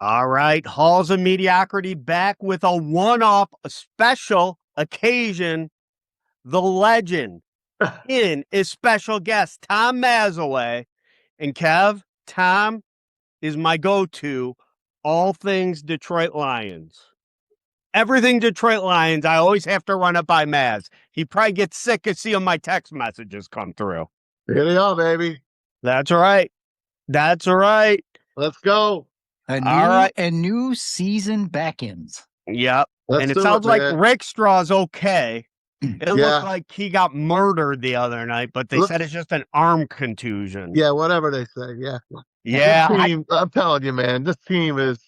All right, Halls of Mediocrity back with a one-off, a special occasion. The legend in is special guest Tom Mazaway. And Kev, Tom is my go-to all things Detroit Lions. Everything Detroit Lions, I always have to run it by Maz. He probably gets sick of seeing my text messages come through. Here they are, baby. That's right. That's right. Let's go. A new season back-ends. Yep. Let's and it do sounds it, like man. Rakestraw's okay. It Yeah. looked like he got murdered the other night, but they said it's just an arm contusion. Yeah, whatever they say. Yeah. Yeah. This team, I'm telling you, man, this team is,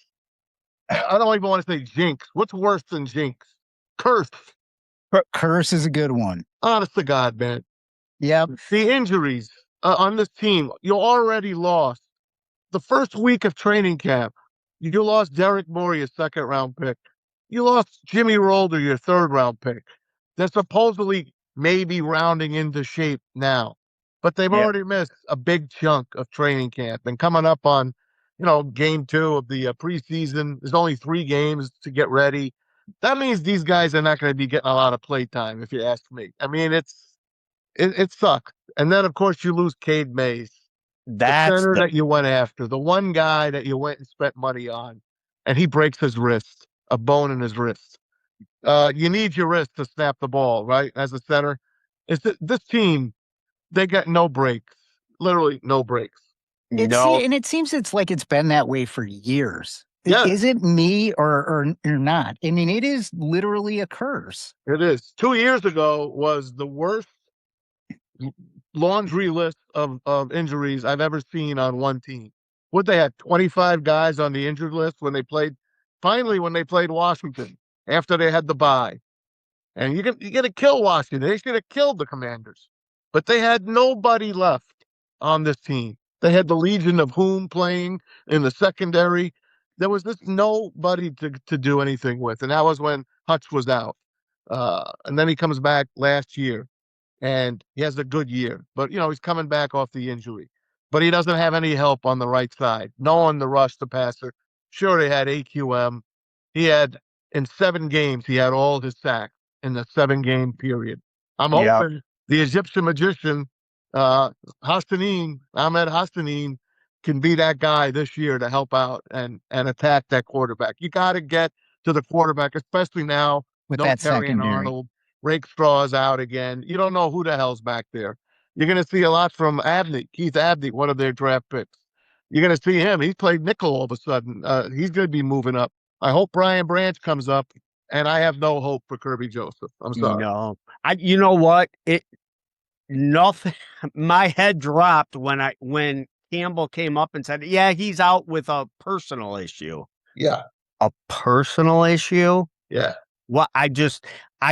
I don't even want to say jinx. What's worse than jinx? Curse. Curse is a good one. Honest to God, man. Yep. The injuries on this team, you already lost. The first week of training camp, you lost Derek Moore, your second-round pick. You lost Jimmy Rolder, your third-round pick. They're supposedly maybe rounding into shape now, but they've already missed a big chunk of training camp. And coming up on, game 2 of the preseason, there's only 3 games to get ready. That means these guys are not going to be getting a lot of play time, if you ask me. I mean, it sucks. And then, of course, you lose Cade Mays. That's the center that you went after, the one guy that you went and spent money on, and he breaks his wrist, a bone in his wrist. You need your wrist to snap the ball, right? As a center. This team, they got no breaks, literally no breaks. And it seems it's like it's been that way for years. Yeah. Is it me or not? I mean, it is literally a curse. It is. 2 years ago was the worst laundry list of injuries I've ever seen on one team. What, they had 25 guys on the injured list when they played Washington after they had the bye. And you got to kill Washington. They should have killed the Commanders. But they had nobody left on this team. They had the Legion of HoM playing in the secondary. There was just nobody to do anything with. And that was when Hutch was out. And then he comes back last year. And he has a good year, but he's coming back off the injury. But he doesn't have any help on the right side. No one to rush the passer. Sure, they had AQM. He had, in 7 games, he had all his sacks in the 7-game period. I'm hoping the Egyptian magician, Ahmed Hassanin, can be that guy this year to help out and attack that quarterback. You got to get to the quarterback, especially now with no that Terry secondary. Arnold. Rakestraw is out again. You don't know who the hell's back there. You're going to see a lot from Keith Abney, one of their draft picks. You're going to see him. He's played nickel all of a sudden. He's going to be moving up. I hope Brian Branch comes up, and I have no hope for Kerby Joseph. I'm sorry. No, you know what? Nothing. My head dropped when Campbell came up and said, "Yeah, he's out with a personal issue." Yeah. A personal issue? Yeah. Well, I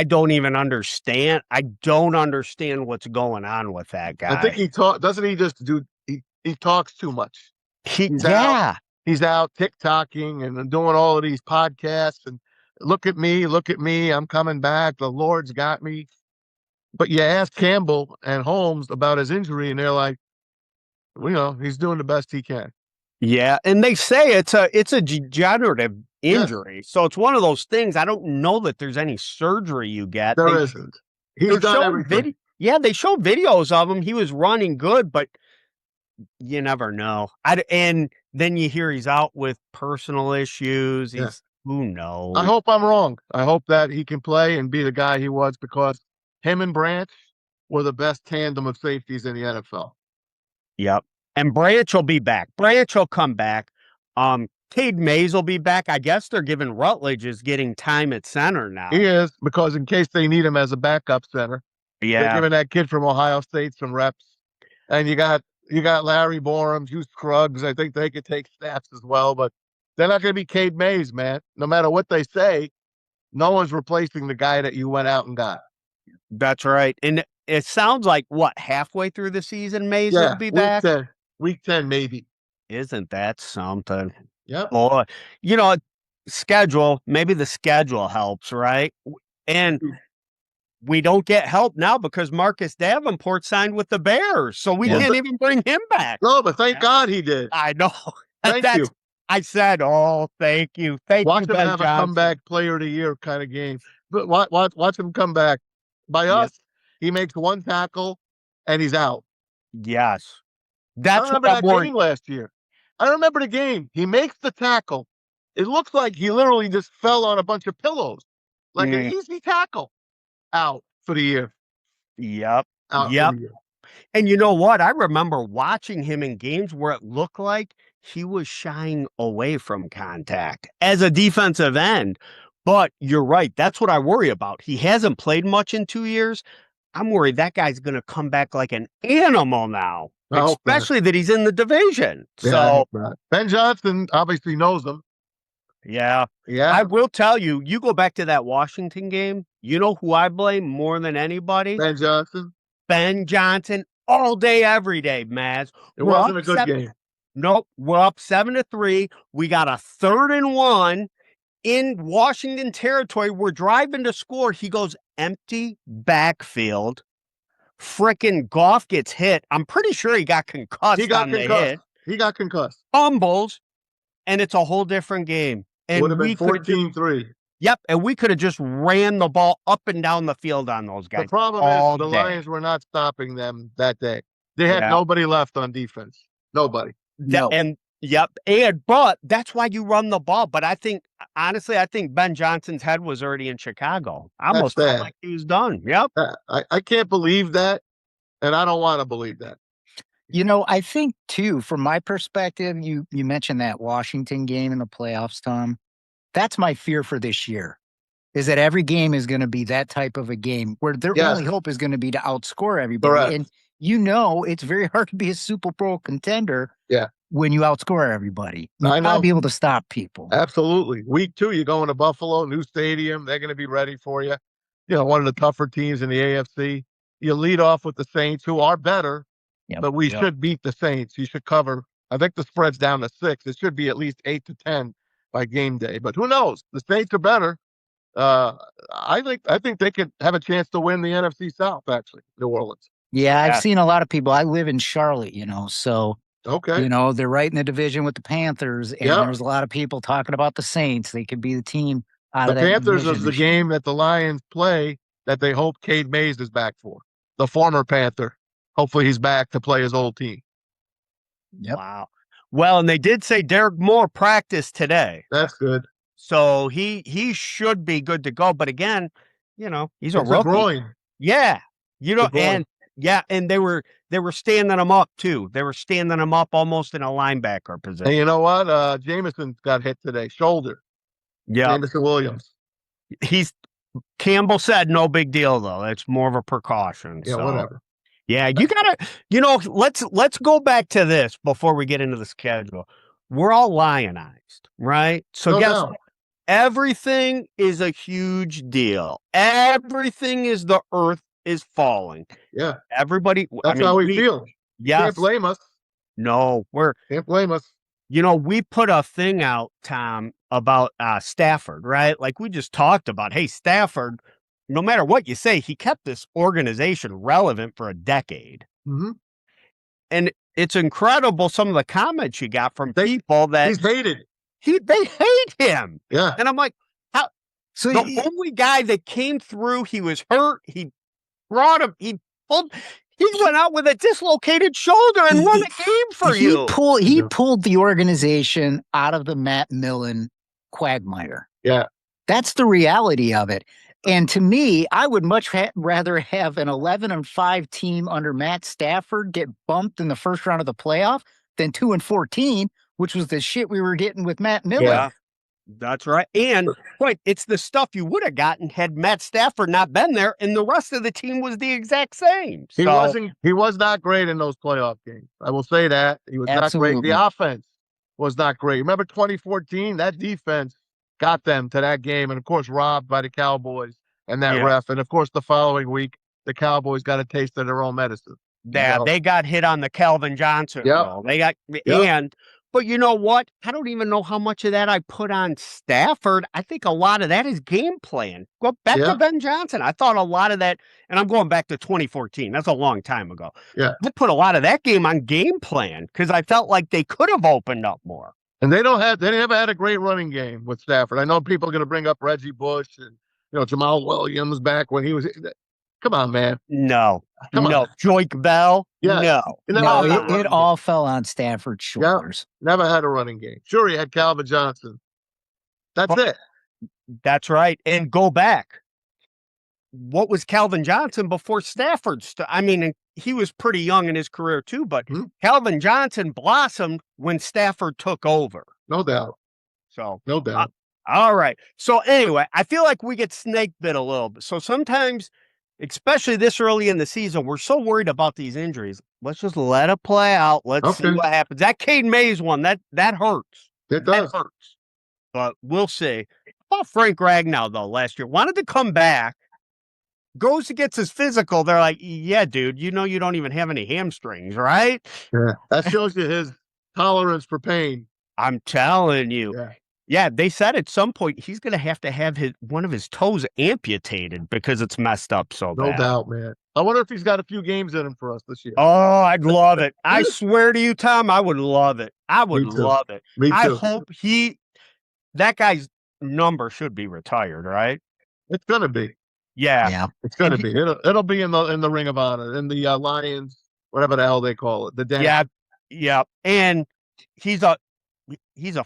don't even understand. I don't understand what's going on with that guy. I think doesn't he just he talks too much. He's out TikToking and doing all of these podcasts and look at me, I'm coming back. The Lord's got me. But you ask Campbell and Holmes about his injury and they're like, he's doing the best he can. Yeah, and they say it's a degenerative injury. Yes. So it's one of those things. I don't know that there's any surgery you get. There isn't. He's done everything. They show videos of him. He was running good, but you never know. And then you hear he's out with personal issues. Who knows? I hope I'm wrong. I hope that he can play and be the guy he was, because him and Branch were the best tandem of safeties in the NFL. Yep. And Branch will be back. Branch will come back. Cade Mays will be back. I guess they're giving Rutledge is getting time at center now. He is, because in case they need him as a backup center. Yeah. They're giving that kid from Ohio State some reps. And you got Larry Borum, Hugh Scruggs. I think they could take snaps as well, but they're not going to be Cade Mays, man. No matter what they say, no one's replacing the guy that you went out and got. That's right. And it sounds like, halfway through the season, Mays will be back? Week 10, maybe. Isn't that something? Yeah. Boy, schedule, maybe the schedule helps, right? And we don't get help now because Marcus Davenport signed with the Bears, so we can't even bring him back. No, but thank God he did. I know. Thank you. I said, "Oh, thank you, Watch you, him Ben have a Johnson." comeback player of the year kind of game. But watch him come back. By Yeah. us, he makes one tackle and he's out. Yes, I that's what remember I'm that worried. game last year. I remember the game. He makes the tackle. It looks like he literally just fell on a bunch of pillows, like an Mm, easy tackle. Out for the year. yep, Out for yep. the year. And you know what? I remember watching him in games where it looked like he was shying away from contact as a defensive end. But you're right. That's what I worry about. He hasn't played much in 2 years. I'm worried that guy's going to come back like an animal now, I hope not. especially that he's in the division. Yeah, I So, hope not. Ben Johnson obviously knows him. yeah, Yeah. I will tell you, you go back to that Washington game, you know who I blame more than anybody? Ben Johnson. Ben Johnson all day, every day, Maz. It We're wasn't up a good game. Nope, we're up 7-3. We got a 3rd-and-1 in Washington territory. We're driving to score. He goes empty backfield. Frickin' Goff gets hit. I'm pretty sure he got concussed He got on the concussed. hit. He got concussed. Fumbles, and it's a whole different game. And Would have been we could have 14-3. Yep, and we could have just ran the ball up and down the field on those guys. The problem all is the day. Lions were not stopping them that day. They had Yeah. nobody left on defense. Nobody. No. But that's why you run the ball. But I think, honestly, Ben Johnson's head was already in Chicago. I almost felt sad. like he was done. Yep. I can't believe that, and I don't want to believe that. You know, I think too, from my perspective, you mentioned that Washington game in the playoffs, Tom. That's my fear for this year, is that every game is going to be that type of a game where their Yes. only hope is going to be to outscore everybody. Correct. And you know, it's very hard to be a Super Bowl contender when you outscore everybody. You I got to know. be able to stop people. Absolutely. Week 2, you're going to Buffalo, new stadium. They're going to be ready for you. You know, one of the tougher teams in the AFC. You lead off with the Saints, who are better, but we should beat the Saints. You should cover. I think the spread's down to 6. It should be at least 8-10 by game day. But who knows? The Saints are better. I think they could have a chance to win the NFC South, actually, New Orleans. Yeah, I've seen a lot of people. I live in Charlotte, so Okay. they're right in the division with the Panthers, and there's a lot of people talking about the Saints. They could be the team out The of that Panthers division is the this year. game that the Lions play that they hope Cade Mays is back for. The former Panther. Hopefully he's back to play his old team. Yep. Wow. Well, and they did say Derek Moore practiced today. That's good. So he should be good to go. But again, he's a It's rookie. a groin. Yeah. groin. And they were standing him up too. They were standing him up almost in a linebacker position. And you know what? Jameson got hit today. Shoulder. Yeah. Jameson Williams. Campbell said no big deal though. It's more of a precaution. Yeah, so. whatever. Yeah, you gotta, let's go back to this before we get into the schedule. We're all lionized, right? So guess what? Everything is a huge deal. Everything is the earth is falling. Yeah. Everybody. That's how we feel. Yes. Can't blame us. No, Can't blame us. we put a thing out, Tom, about Stafford, right? Like we just talked about, hey, Stafford, no matter what you say, he kept this organization relevant for a decade. Mm-hmm. And it's incredible some of the comments you got from people that he's hated. They hate him. Yeah. And I'm like, how? So the only guy that came through, he was hurt. He brought him. He went out with a dislocated shoulder and won a game for you. He pulled the organization out of the Matt Millen quagmire. Yeah. That's the reality of it. And to me, I would much rather have an 11-5 team under Matt Stafford get bumped in the first round of the playoff than 2-14, which was the shit we were getting with Matt Millen. Yeah, that's right. And it's the stuff you would have gotten had Matt Stafford not been there, and the rest of the team was the exact same. He was not great in those playoff games. I will say that. He was not great. The offense was not great. Remember 2014? That defense got them to that game, and of course robbed by the Cowboys and that ref. And of course the following week, the Cowboys got a taste of their own medicine. Yeah, they got hit on the Calvin Johnson role. They got but you know what? I don't even know how much of that I put on Stafford. I think a lot of that is game plan. Go back to Ben Johnson. I thought a lot of that, and I'm going back to 2014. That's a long time ago. Yeah. I put a lot of that game on game plan because I felt like they could have opened up more. And they never had a great running game with Stafford. I know people are going to bring up Reggie Bush and Jamal Williams back when he was. Come on, man. No. Come on. Joik Bell? Yeah. No. He never No, had a it running all fell on Stafford's shoulders. Never had a running game. Sure, he had Calvin Johnson. That's it. That's right. And go back. What was Calvin Johnson before Stafford? I mean, he was pretty young in his career too, but Calvin Johnson blossomed when Stafford took over. No doubt. So, no doubt. All right. So anyway, I feel like we get snake bit a little bit. So sometimes, especially this early in the season, we're so worried about these injuries. Let's just let it play out. Let's see what happens. That Cade Mays one, that hurts. It does. That hurts. But we'll see. How about Frank Ragnow, though, last year? Wanted to come back. Goes to gets his physical. They're like, yeah, dude, you don't even have any hamstrings, right? Yeah. That shows you his tolerance for pain. I'm telling you. Yeah. Yeah, they said at some point he's going to have one of his toes amputated because it's messed up so bad. No doubt, man. I wonder if he's got a few games in him for us this year. Oh, I'd love it. I swear to you, Tom, I would love it. I would love it. Me too. I hope that guy's number should be retired, right? It's going to be. Yeah. It's going to be. It'll be in the Ring of Honor, in the Lions, whatever the hell they call it. The Den. Yeah. And he's a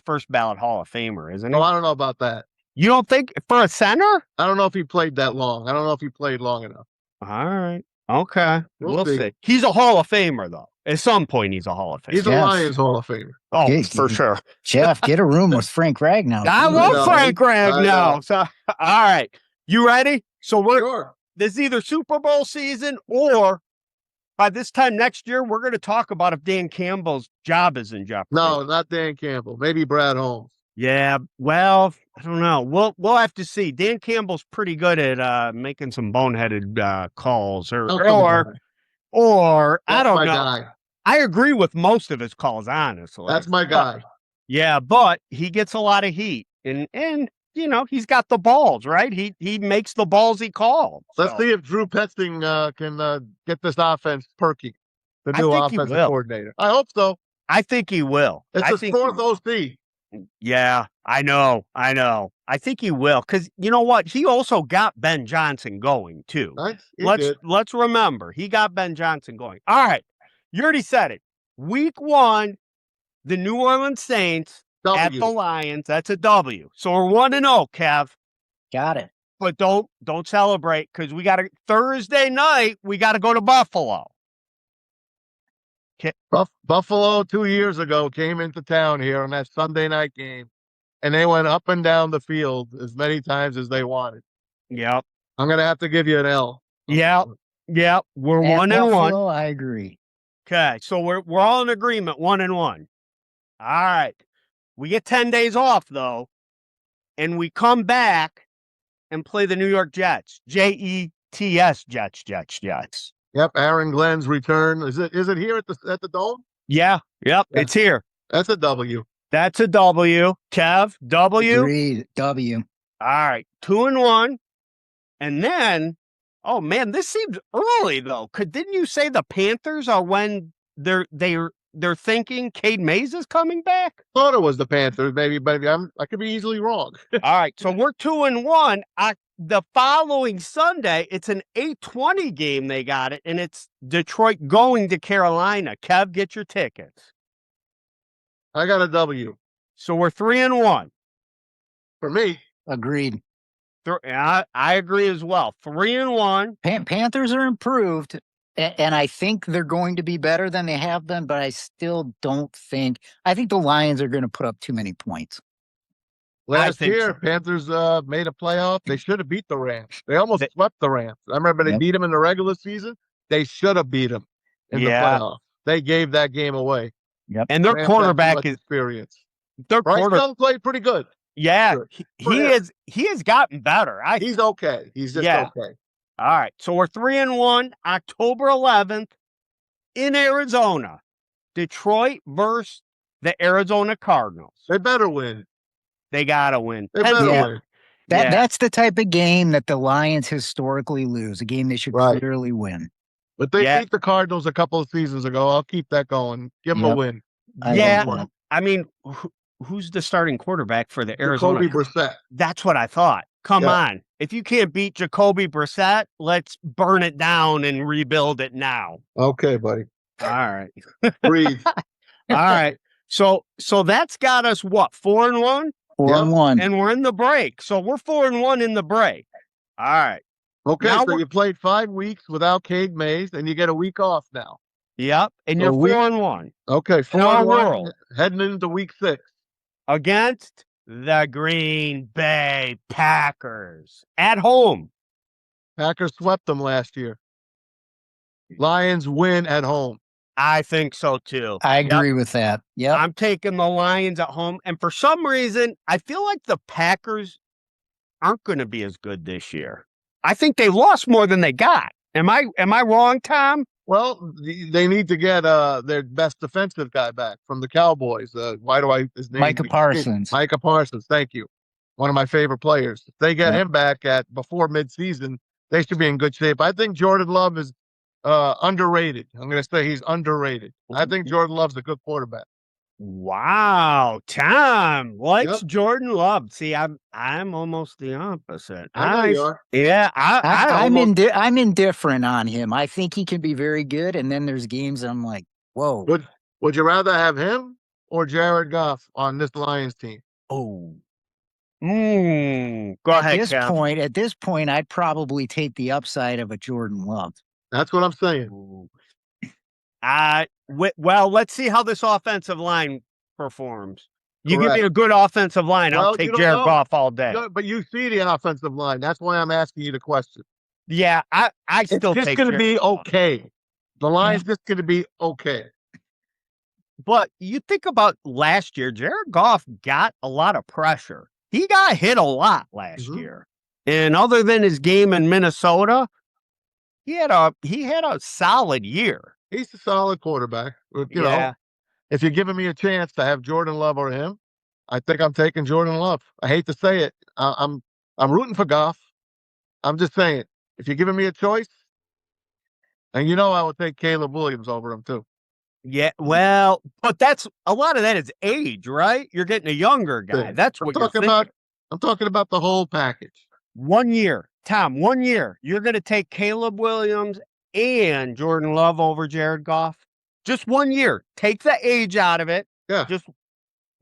first ballot Hall of Famer, isn't he? Oh, I don't know about that. You don't think for a center? I don't know if he played that long. I don't know if he played long enough. All right. Okay. We'll see. He's a Hall of Famer, though. At some point, he's a Hall of Famer. He's a Lions Hall of Famer. Oh, for sure. Jeff, get a room with Frank Ragnow. I love Frank Ragnow. So, all right. You ready? So this is either Super Bowl season or by this time next year, we're going to talk about if Dan Campbell's job is in jeopardy. No, not Dan Campbell. Maybe Brad Holmes. Yeah, well, I don't know. We'll have to see. Dan Campbell's pretty good at making some boneheaded calls, or I don't know. Guy. I agree with most of his calls, honestly. That's my guy. Yeah, but he gets a lot of heat, and he's got the balls, right? He makes the ballsy call. Let's see if Drew Petzing can get this offense perky. The new offensive coordinator. I hope so. I think he will. It's his fourth OC. Yeah, I know. I think he will, because you know what? He also got Ben Johnson going too. Let's remember, he got Ben Johnson going. All right, you already said it. Week 1, the New Orleans Saints at the Lions. That's a W. So we're 1-0, Kev. Got it. But don't celebrate, because we got Thursday night. We got to go to Buffalo. Buffalo 2 years ago came into town here on that Sunday night game, and they went up and down the field as many times as they wanted. Yep. I'm going to have to give you an L. Yep. We're 1-1. I agree. Okay, so we're all in agreement, 1-1. All right. We get 10 days off, though, and we come back and play the New York Jets. Jets, Jets. Yep, Aaron Glenn's return. Is it here at the Dome? Yeah, yep, it's here. That's a W. That's a W. Kev, W. Agreed, W. All right, 2-1. And then, oh man, this seems early though. Didn't you say the Panthers are when they're thinking Cade Mays is coming back? Thought it was the Panthers, maybe, but I could be easily wrong. All right, so we're 2-1. The following Sunday, it's an 8:20 game. They got it, and it's Detroit going to Carolina. Kev, get your tickets. I got a W. So we're 3-1. For me. Agreed. I agree as well. 3-1. Panthers are improved, and I think they're going to be better than they have been, but I still don't think – I think the Lions are going to put up too many points. Last year, Panthers made a playoff. They should have beat the Rams. They almost swept the Rams. I remember they beat them in the regular season. They should have beat them in the playoffs. They gave that game away. Yep. And their quarterback is experienced. Bryce Young played pretty good. Yeah, sure. He has gotten better. He's okay. He's just okay. All right, so we're 3-1. October 11th in Arizona, Detroit versus the Arizona Cardinals. They better win. They gotta win. They better win. That's the type of game that the Lions historically lose. A game they should clearly win. But they beat the Cardinals a couple of seasons ago. I'll keep that going. Give them a win. I mean, who's the starting quarterback for the Arizona? Jacoby Brissett. That's what I thought. Come Yeah. on. If you can't beat Jacoby Brissett, let's burn it down and rebuild it now. Okay, buddy. All right. Breathe. All right. So that's got us what? 4-1? 4-1. And we're in the break. So we're 4-1 in the break. All right. Okay, Now so you played 5 weeks without Cade Mays, and you get a week off now. Yep. And So you're we- 4-1 Okay, In our 4-1, world. heading into week 6. against the Green Bay Packers at home. Packers swept them last year. Lions win at home. I think so too. I Yep. agree with that. Yep. I'm taking the Lions at home. And for some reason, I feel like the Packers aren't going to be as good this year. I think they lost more than they got. Am I wrong, Tom? Well, they need to get their best defensive guy back from the Cowboys. His name? Micah Parsons. Micah Parsons, thank you. One of my favorite players. If they get Yep. him back before midseason, they should be in good shape. I think Jordan Love is underrated. I'm going to say he's underrated. I think Jordan Love's a good quarterback. Wow, Tom likes Yep. Jordan Love. See, I'm almost the opposite. I know you are. Yeah, I'm indifferent on him. I think he can be very good, and then there's games I'm like, whoa. Would you rather have him or Jared Goff on this Lions team? Oh. Go ahead, Kev. At this point, I'd probably take the upside of a Jordan Love. That's what I'm saying. Ooh. Well, let's see how this offensive line performs. You give me a good offensive line, I'll Well, take you don't Jared know. Goff all day. But you see the offensive line. That's why I'm asking you the question. Yeah, I still It's just take going to Jared be Goff. okay. The line's just going to be okay. But you think about last year, Jared Goff got a lot of pressure. He got hit a lot last year. And other than his game in Minnesota, he had a solid year. He's a solid quarterback. You know, if you're giving me a chance to have Jordan Love or him, I think I'm taking Jordan Love. I hate to say it. I'm rooting for Goff. I'm just saying, if you're giving me a choice, and I would take Caleb Williams over him too. Yeah, well, but that's a lot of that is age, right? You're getting a younger guy. That's what you're thinking. I'm talking about the whole package. 1 year, Tom, 1 year. You're going to take Caleb Williams and Jordan Love over Jared Goff? Just 1 year. Take the age out of it. Yeah.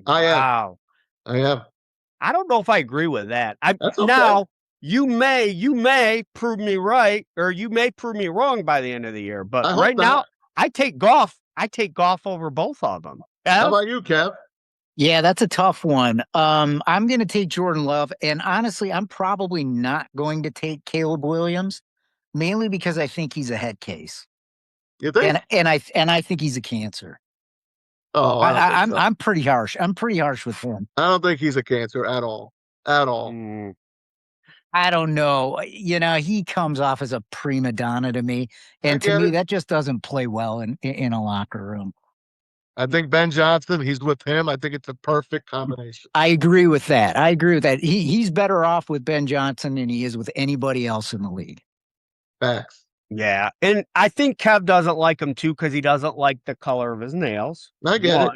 Wow. I am. I don't know if I agree with that. That's okay. Now, you may prove me right, or you may prove me wrong by the end of the year. But right now, I take Goff. I take Goff over both of them. How about you, Kev? Yeah, that's a tough one. I'm going to take Jordan Love, and honestly, I'm probably not going to take Caleb Williams, mainly because I think he's a head case. You think? And I think he's a cancer. Oh, I'm pretty harsh. I'm pretty harsh with him. I don't think he's a cancer at all. At all. I don't know. He comes off as a prima donna to me, and to me, that just doesn't play well in a locker room. I think Ben Johnson, he's with him. I think it's a perfect combination. I agree with that. He's better off with Ben Johnson than he is with anybody else in the league. Facts. Yeah, and I think Kev doesn't like him too because he doesn't like the color of his nails. I get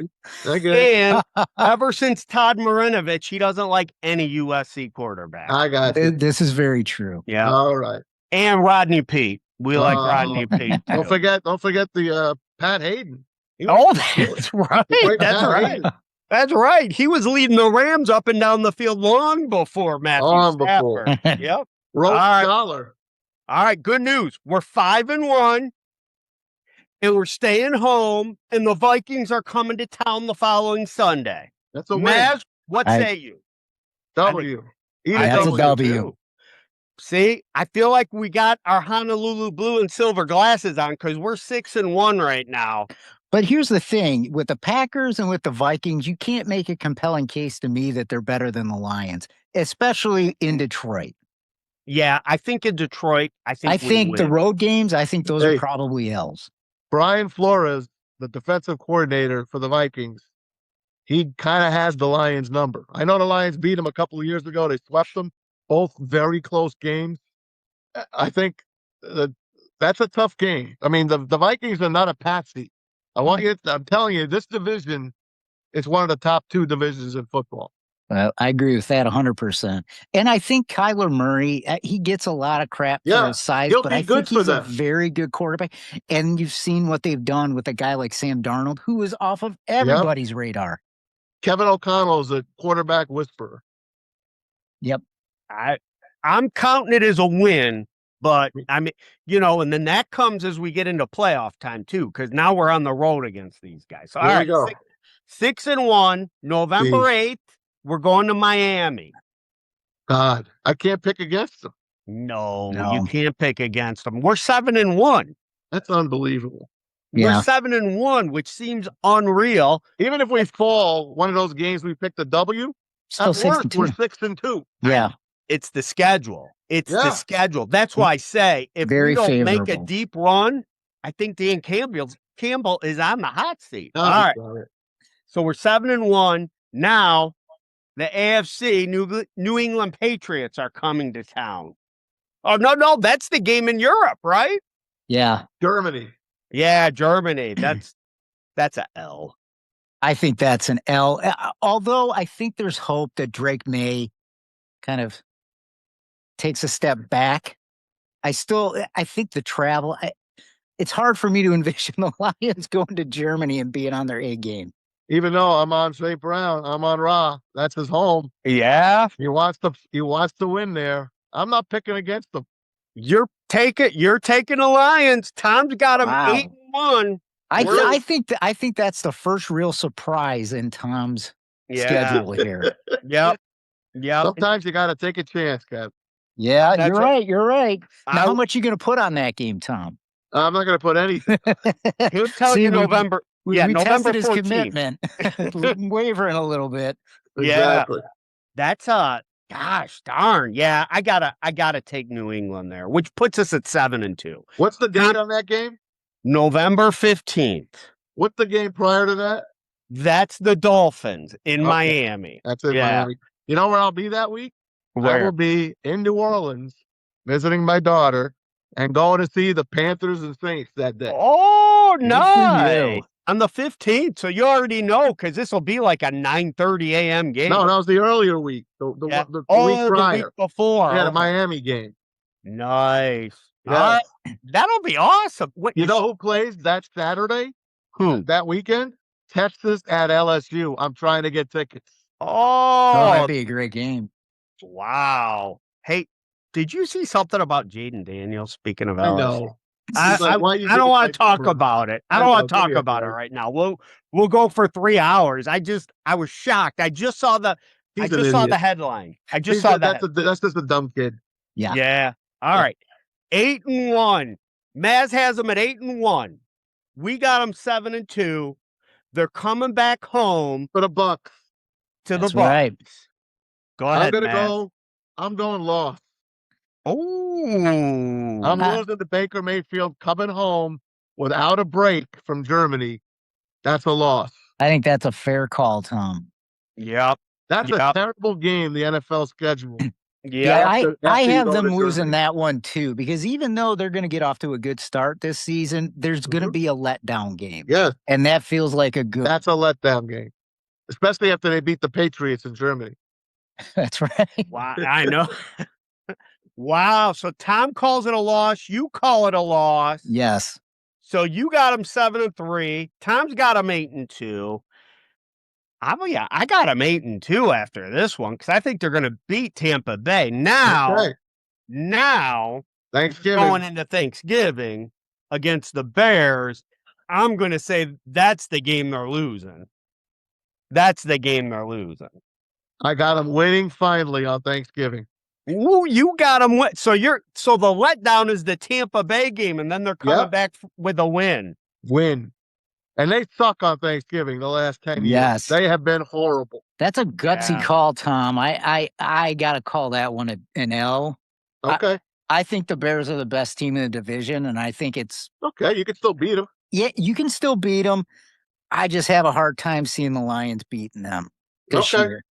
it. And ever since Todd Marinovich, he doesn't like any USC quarterback. I got it. This is very true. Yeah. All right. And Rodney Peete. We like Rodney Peete. Don't forget the Pat Hayden. That's right. That's right. That's right. He was leading the Rams up and down the field long before Matthew Stafford. Yep. Rhodes Scholar. All right, good news. We're 5-1, and we're staying home, and the Vikings are coming to town the following Sunday. That's a win. Maz, what say you? W. That's a W. See, I feel like we got our Honolulu blue and silver glasses on because we're 6-1 right now. But here's the thing. With the Packers and with the Vikings, you can't make a compelling case to me that they're better than the Lions, especially in Detroit. Yeah, I think in Detroit, I think the road games, I think those are probably L's. Brian Flores, the defensive coordinator for the Vikings, he kind of has the Lions number. I know the Lions beat them a couple of years ago. They swept them, both very close games. I think that's a tough game. I mean, the Vikings are not a patsy. I'm telling you, this division It's one of the top 2 divisions in football. I agree with that 100%. And I think Kyler Murray, he gets a lot of crap for his size, he'll but be I good think for he's a them. very good quarterback. And you've seen what they've done with a guy like Sam Darnold, who is off of everybody's radar. Kevin O'Connell is a quarterback whisperer. Yep. I'm counting it as a win, but I mean, and then that comes as we get into playoff time too, because now we're on the road against these guys. So, all right, go. 6-1, November Jeez. 8th, we're going to Miami. God, I can't pick against them. No, you can't pick against them. We're 7-1. That's unbelievable. We're 7-1, which seems unreal. Even if we fall one of those games, we picked a W. Still At worst, 6-2. we're 6-2. Yeah. It's the schedule. It's the schedule. That's why I say if Very we don't make a favorable. deep run, I think Dan Campbell is on the hot seat. Oh, All right. got it. So we're 7-1. Now the AFC New England Patriots are coming to town. Oh, no, that's the game in Europe, right? Yeah. Germany. Yeah, Germany. That's a L. I think that's an L. Although I think there's hope that Drake May kind of takes a step back. I think the travel, it's hard for me to envision the Lions going to Germany and being on their A game. Even though I'm on St. Brown, I'm on Ra. That's his home. Yeah. He wants to win there. I'm not picking against them. You're taking the Lions. Tom's got them 8-1. I think that's the first real surprise in Tom's schedule here. Yep. Sometimes you got to take a chance, Kev. Yeah, you're right. Now, how much you going to put on that game, Tom? I'm not going to put anything. He'll tell you November. We November tested his 14th. commitment, wavering a little bit. Exactly. That's gosh darn. Yeah, I gotta take New England there, which puts us at 7-2. What's the date on that game? November 15th. What's the game prior to that? That's the Dolphins in Miami. That's in Miami. You know where I'll be that week? Where? I will be in New Orleans visiting my daughter and going to see the Panthers and Saints that day. Oh, nice. On the 15th, so you already know because this will be like a 9:30 a.m. game. No, that was the earlier week. The week prior. The week before. Yeah, the Miami game. Nice. Yeah. That'll be awesome. You know who plays that Saturday? Who? That weekend? Texas at LSU. I'm trying to get tickets. Oh, that'd be a great game. Wow. Hey, did you see something about Jaden Daniels? Speaking of LSU? I know. I don't want to talk about it. I don't want to talk about it right now. We'll go for 3 hours. I was shocked. I just saw the headline. That's just a dumb kid. Yeah. Yeah. All right. 8-1. Maz has them at 8-1. We got them 7-2. They're coming back home for the Bucks. Bucks. Right. Go ahead. I'm going lost. Oh. I'm losing to Baker Mayfield coming home without a break from Germany. That's a loss. I think that's a fair call, Tom. Yep. That's a terrible game, the NFL schedule. I have them losing that one too, because even though they're going to get off to a good start this season, there's going to be a letdown game. Yes. And that feels like that's a letdown game, especially after they beat the Patriots in Germany. That's right. Wow. I know. Wow. So Tom calls it a loss. You call it a loss. Yes. So you got them 7-3. Tom's got them 8-2. I got them 8-2 after this one because I think they're going to beat Tampa Bay. Now Thanksgiving, going into Thanksgiving against the Bears, I'm going to say that's the game they're losing. I got them winning finally on Thanksgiving. Ooh, you got them. So the letdown is the Tampa Bay game, and then they're coming back with a win. And they suck on Thanksgiving the last 10 years. Yes. They have been horrible. That's a gutsy call, Tom. I got to call that one an L. Okay. I think the Bears are the best team in the division, and I think it's... Okay, you can still beat them. Yeah, you can still beat them. I just have a hard time seeing the Lions beating them this year.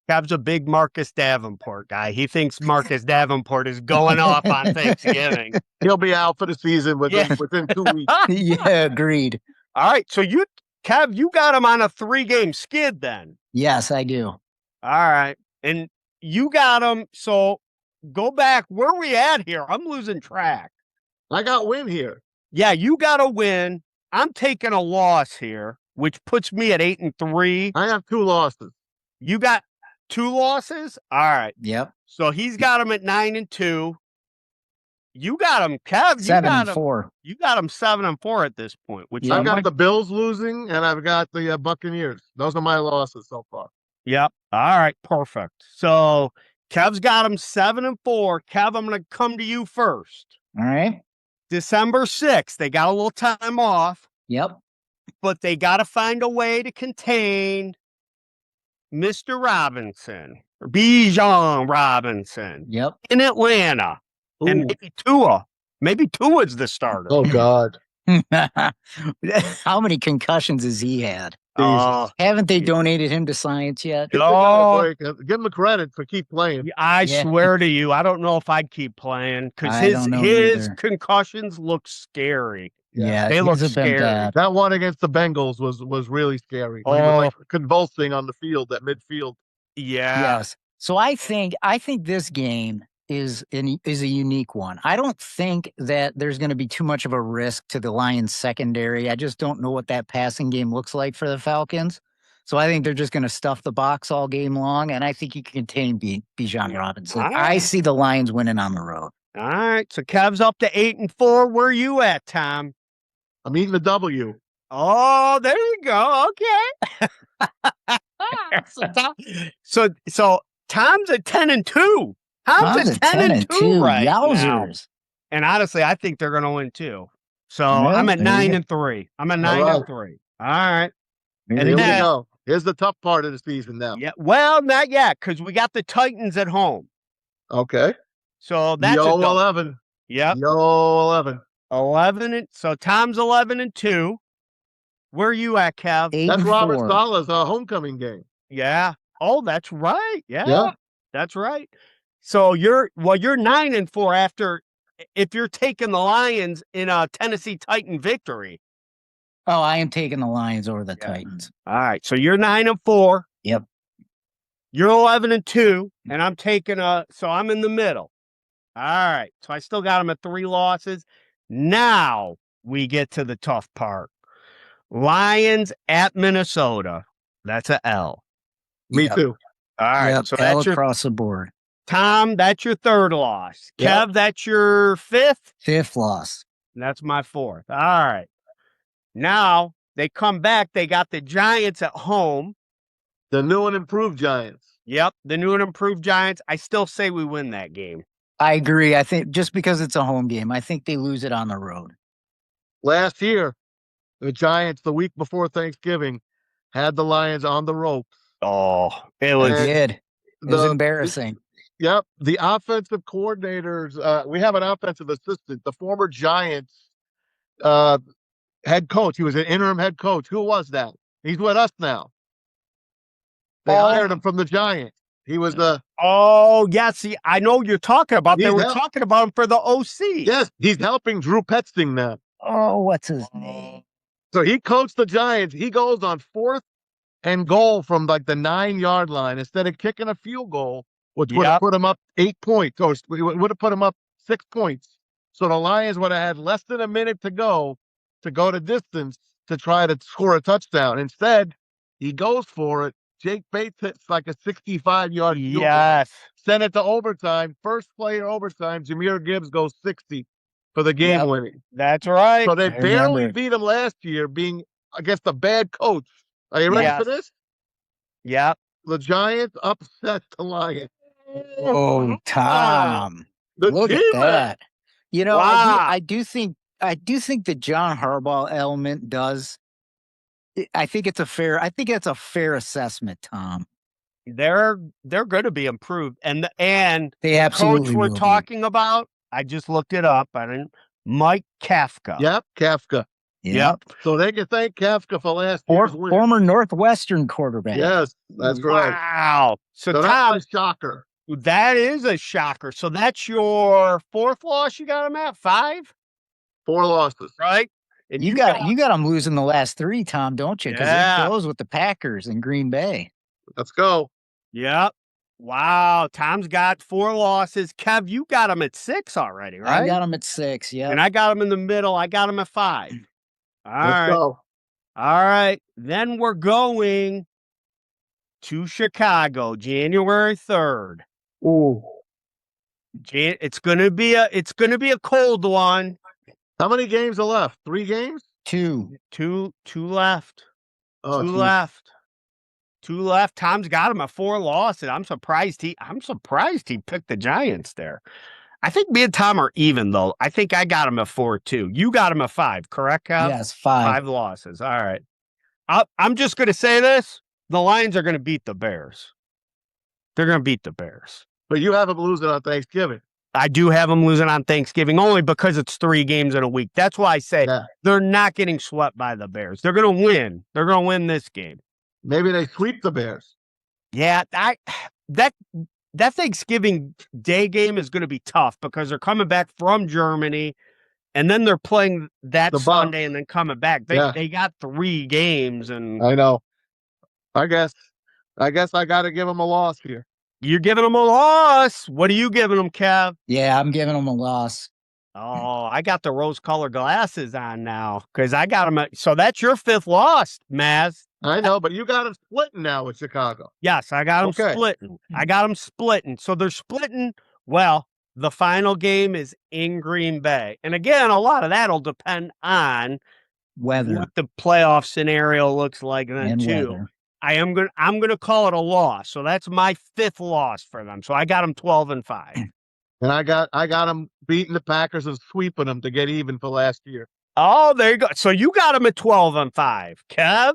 Cav's a big Marcus Davenport guy. He thinks Marcus Davenport is going off on Thanksgiving. He'll be out for the season within 2 weeks. Yeah, agreed. All right. So Kev, you got them on a 3-game skid then. Yes, I do. All right. And you got them. So go back. Where are we at here? I'm losing track. I got win here. Yeah, you got a win. I'm taking a loss here, which puts me at 8-3. I have 2 losses. You got 2 losses? All right. Yep. So he's got him at 9-2. You got him, Kev. You got him. 7-4. You got him 7-4 at this point. Which Yeah, I've got the Bills losing, and I've got the Buccaneers. Those are my losses so far. Yep. All right. Perfect. So Kev's got him 7-4. Kev, I'm going to come to you first. All right. December 6th. They got a little time off, Yep. but they got to find a way to contain Mr. Robinson, or Bijan Robinson, Yep. in Atlanta. And Ooh. maybe Tua. Maybe Tua's the starter. Oh, God. How many concussions has he had? Oh, Haven't they donated him to science yet? Give him a credit for keep playing. I Yeah. swear to you, I don't know if I'd keep playing because I don't know his either. concussions look scary. Yeah, They look his have been scary. bad. That one against the Bengals was really scary. He was like convulsing on the field, at midfield. Yeah. Yes. So I think this game is a unique one. I don't think that there's going to be too much of a risk to the Lions secondary. I just don't know what that passing game looks like for the Falcons. So I think they're just going to stuff the box all game long, and I think you can contain Bijan Robinson. All I right. see the Lions winning on the road. All right. So Kev's up to 8-4. Where are you at, Tom? I'm eating the W. Oh, there you go. Okay. so Tom's at 10-2. Tom's at 10-2 right now. Yowzers. And honestly, I think they're going to win too. So Really? I'm at There you 9-3. I'm at All 9-3. All right. There And Here you we then- go. Here's the tough part of the season now. Yeah. Well, not yet, because we got the Titans at home. Okay. So that's Yo, a double. 11. Yep. Yo, 11. 11. So Tom's 11-2. Where are you at, Kev? 8 That's and Robert 4. Saleh's homecoming game. Yeah. Oh, that's right. Yeah. Yeah. That's right. So you're 9-4 after, if you're taking the Lions in a Tennessee Titan victory. Oh, I am taking the Lions over the Yeah. Titans. All right. So you're 9-4. Yep. You're 11-2, and I'm taking so I'm in the middle. All right. So I still got them at 3 losses. Now we get to the tough part. Lions at Minnesota. That's a L. Me Yep. too. All right. Yep, So all that's your across the board. Tom, that's your 3rd loss. Yep. Kev, that's your 5th. 5th loss. That's my 4th. All right. Now they come back. They got the Giants at home. The new and improved Giants. Yep. The new and improved Giants. I still say we win that game. I agree. I think just because it's a home game, I think they lose it on the road. Last year, the Giants, the week before Thanksgiving, had the Lions on the ropes. Oh, it They was. did. It was The- embarrassing. Yep. The offensive coordinators, we have an offensive assistant, the former Giants head coach. He was an interim head coach. Who was that? He's with us now. They Oh. hired him from the Giants. He was the Oh, yeah. See, I know you're talking about. They He's were out. talking about him for the OC. yes, he's helping Drew Petzing now. Oh, what's his name? So he coached the Giants. He goes on 4th and goal from like the 9-yard line instead of kicking a field goal, which would Yep. have put him up 8 points, or would have put him up 6 points. So the Lions would have had less than a minute to go to distance to try to score a touchdown. Instead, he goes for it. Jake Bates hits like a 65-yard field goal. Yes. Send it to overtime. First play in overtime, Jahmyr Gibbs goes 60 for the game Yep. winning. That's right. So they I barely remember. beat him last year, being against a bad coach. Are you ready Yes. for this? Yeah. The Giants upset the Lions. Oh, Tom. The Look at team, that. You know, Wow. I do think the John Harbaugh element does. I think it's a fair assessment, Tom. They're going to be improved. And They coach absolutely we're will be. talking about, I just looked it up. I didn't. Mike Kafka. Yep, Kafka. Yep. So they can thank Kafka for last year's win. Former Northwestern quarterback. Yes, that's right. Wow. So, So Tom, that's a shocker. that is a shocker. So that's your 4th loss you got him at? 5? 4 losses. Right? And You got them losing the last 3, Tom, don't you? Because Yeah. it goes with the Packers in Green Bay. Let's go. Yep. Wow. Tom's got 4 losses. Kev, you got him at 6 already, right? I got them at 6. Yeah. And I got him in the middle. I got him at 5. All right. Go. All right. Then we're going to Chicago, January 3rd. Ooh. It's gonna be a cold one. How many games are left? 3 games? 2. Two left. Oh, Two geez. left. 2 left. Tom's got him at 4 losses. I'm surprised he picked the Giants there. I think me and Tom are even though. I think I got him at 4 too. You got him at 5, correct, Kev? Yes, 5. 5 losses. All right. I'm just gonna say this: the Lions are gonna beat the Bears. They're gonna beat the Bears. But you have them losing on Thanksgiving. I do have them losing on Thanksgiving only because it's 3 games in a week. That's why I say they're not getting swept by the Bears. They're going to win. They're going to win this game. Maybe they sweep the Bears. Yeah, that Thanksgiving Day game is going to be tough because they're coming back from Germany, and then they're playing that Sunday and then coming back. They got 3 games, and I know. I guess I got to give them a loss here. You're giving them a loss. What are you giving them, Kev? Yeah, I'm giving them a loss. Oh, I got the rose-colored glasses on now because I got them. So that's your 5th loss, Maz. I know, but you got them splitting now with Chicago. Yes, I got them splitting. I got them splitting. So they're splitting. Well, the final game is in Green Bay. And again, a lot of that will depend on weather, what the playoff scenario looks like then too. Weather. I'm gonna call it a loss. So that's my 5th loss for them. So I got them 12-5. And I got them beating the Packers and sweeping them to get even for last year. Oh, there you go. So you got them at 12-5. Kev?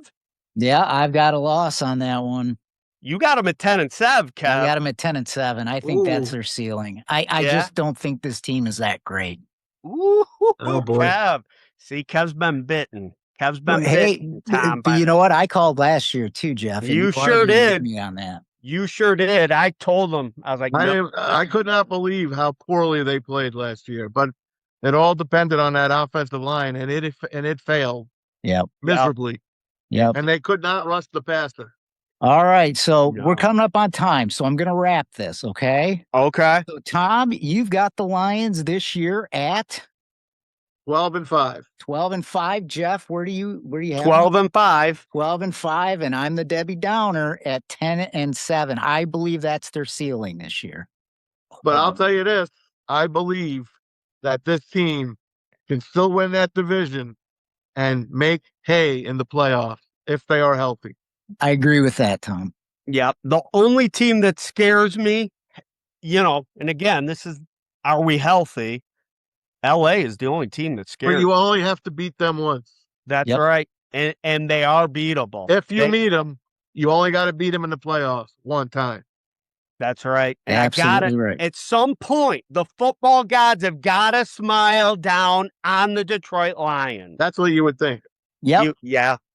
Yeah, I've got a loss on that one. You got them at 10-7, Kev. I got them at 10-7. I think that's their ceiling. I just don't think this team is that great. Ooh, oh boy. Kev. See, Kev's been bitten. Kev's been bitten, Tom. But you know what? I called last year too, Jeff. You sure did. Me on that. You sure did. I told them. I was like, no. I could not believe how poorly they played last year, but it all depended on that offensive line, and it failed. Yep. Miserably. Yep. And they could not rush the passer. All right, so we're coming up on time, so I'm going to wrap this, okay? Okay. So Tom, you've got the Lions this year at 12-5. 12-5. Jeff, where do you have 12-5. 12-5, and I'm the Debbie Downer at 10-7. I believe that's their ceiling this year. But I'll tell you this: I believe that this team can still win that division and make hay in the playoffs if they are healthy. I agree with that, Tom. Yeah. The only team that scares me, and again, this is, are we healthy? LA is the only team that scares me. But you only have to beat them once. That's right. And they are beatable. If you meet them, you only got to beat them in the playoffs one time. That's right. And absolutely right. At some point, the football gods have got to smile down on the Detroit Lions. That's what you would think. Yep.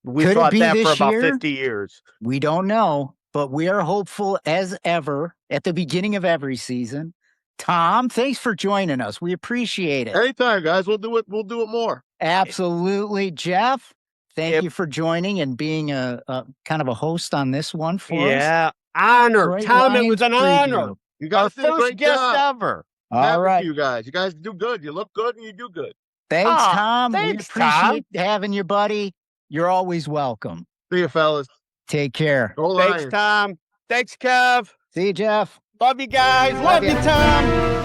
We Could thought it be that for about year? 50 years. We don't know, but we are hopeful as ever at the beginning of every season. Tom, thanks for joining us. We appreciate it. Anytime, guys. We'll do it more. Absolutely. Jeff, thank you for joining and being a kind of a host on this one for us. Yeah. Honor. Great Tom, it Lions was an preview. honor. You guys Our did a first great guest job. ever. All right. You guys do good. You look good and you do good. Thanks, Tom. Thanks, we appreciate having you, buddy. You're always welcome. See you, fellas. Take care. Go Thanks, Lions. Tom. Thanks, Kev. See you, Jeff. Love you guys. Love you, Tom.